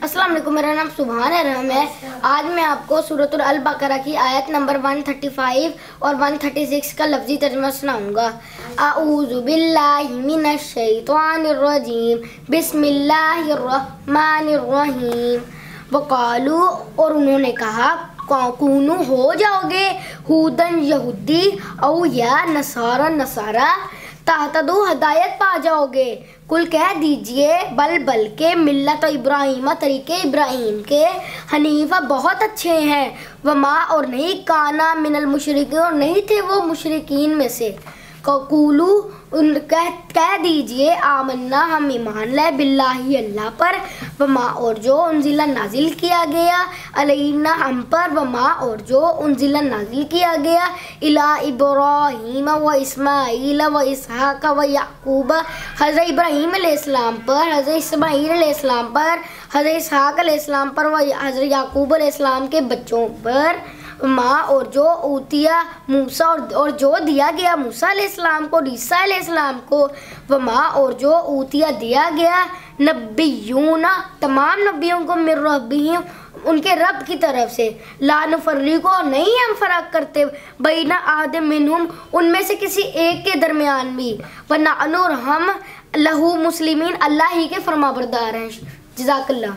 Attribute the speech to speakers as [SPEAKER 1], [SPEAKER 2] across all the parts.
[SPEAKER 1] अस्सलाम वालेकुम, मेरा नाम सुभान रहम है। आज मैं आपको सूरतुल अल बकरा की आयत नंबर 135 और 136 का लफ्जी तर्जुमा सुनाऊंगा। आऊज़ु बिल्लाहि मिनश शैतानिर रजीम, बिस्मिल्लाहिर रहमानिर रहीम। वक़ालू, और उन्होंने कहा, कूनू हो जाओगे, हुदन यहूदी औ या नसारा नसारा, ताहतदू हदायत पा जाओगे। कुल कह दीजिए, बल के मिल्लत इब्राहिम, तरीके इब्राहिम के, हनीफा बहुत अच्छे हैं, वमा और नहीं, काना मिनल मुशरिकीन और नहीं थे वो मुशरिकीन में से। कूलू कह दीजिए, आमन्ना हम ईमान लाए, बिल्लाही अल्लाह पर, वमा और जो उनजिला नाजिल किया गया, अलैना हम पर, वमा और जो उनजिला नाजिल किया गया, इला इब्राहीम व इस्माईल व इसहाक व याकूब, हज़रत इब्राहीम अलैहिस्सलाम पर, हज़रत इस्माईल अलैहिस्सलाम पर, हज़रत इसहाक अलैहिस्सलाम पर व हज़रत याकूब अलैहिस्सलाम के बच्चों पर, माँ और जो ऊतिया मूसा और जो दिया गया मूसा अलैहिस्सलाम को, ईसा अलैहिस्सलाम को, व माँ और जो ऊतिया दिया गया नबियूना तमाम नबियों को, मिर रब्बिहिम उनके रब की तरफ से, ला नुफर्रिकु नहीं हम फ़र्क करते, बैना अहद मिनहुम उनमें से किसी एक के दरमियान भी, व नहनु और हम लहू मुस्लिमीन अल्लाह ही के फरमाबरदार हैं। जज़ाकल्लाह।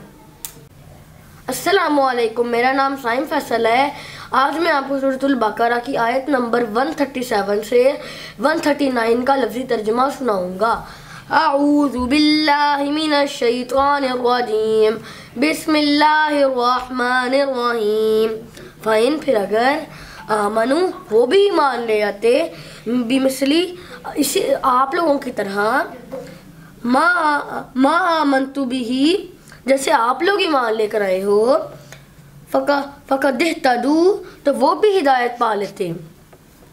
[SPEAKER 2] अस्सलामुअलैकुम, मेरा नाम साइम फैसल है। आज मैं आपको सूरतुल बकरा की आयत नंबर 137 से 139 का लफ्ज़ी तर्जुमा सुनाऊंगा। आऊज़ु बिल्लाहि मिनश शैतानिर रजीम, बिस्मिल्लाहिर रहमानिर रहीम। फ़इन फिर अगर, आमनु वो भी ईमान ले आते, बिमिसली इसे आप लोगों की तरह, मा आमनतु बिही जैसे आप लोग ईमान लेकर आए हो, फ़क़दिहतदू तो वो भी हिदायत पा लेते।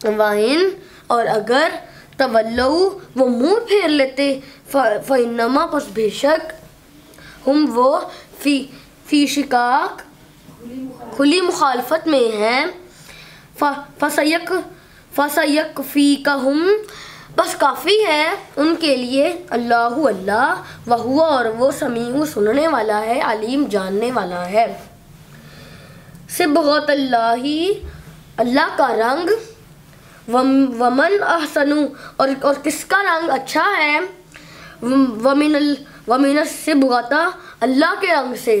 [SPEAKER 2] वाइन और अगर, तवल्लौ वो मुँह फेर लेते, फ़इन्नमा बस बेशक, हम वो फ़ी शिकाक खुली मुखालफत में हैं, फ़सयकफ़ीकहुम बस काफ़ी है उनके लिए, अल्लाहु अल्लाह, वहुवा और वो समीउ सुनने वाला है, अलीम जानने वाला है। सिबग़त अल्लाही अल्लाह का रंग, वमन अहसनु और किसका रंग अच्छा है, वमिन सिबग़ता अल्लाह के रंग से,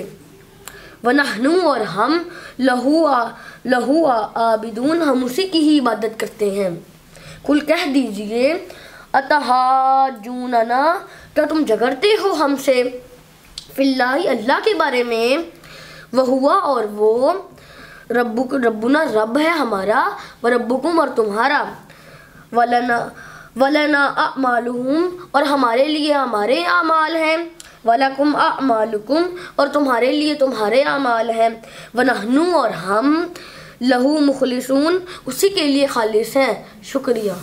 [SPEAKER 2] वनहनु और हम लहू आबिदून हम उसी की ही इबादत करते हैं। कुल कह दीजिए, अतहाजूनना क्या तुम झगड़ते हो हमसे, फिल्लाही अल्लाह के बारे में, वहुवा और वो, रब्बुना रब है हमारा, व रब्बुकुम और तुम्हारा, वलना अमालुहुम और हमारे लिए हमारे आमाल हैं, वलकुम अमालुकुम और तुम्हारे लिए तुम्हारे आमाल हैं, वनहनु और हम लहू मुखलिसून उसी के लिए खालिस हैं। शुक्रिया।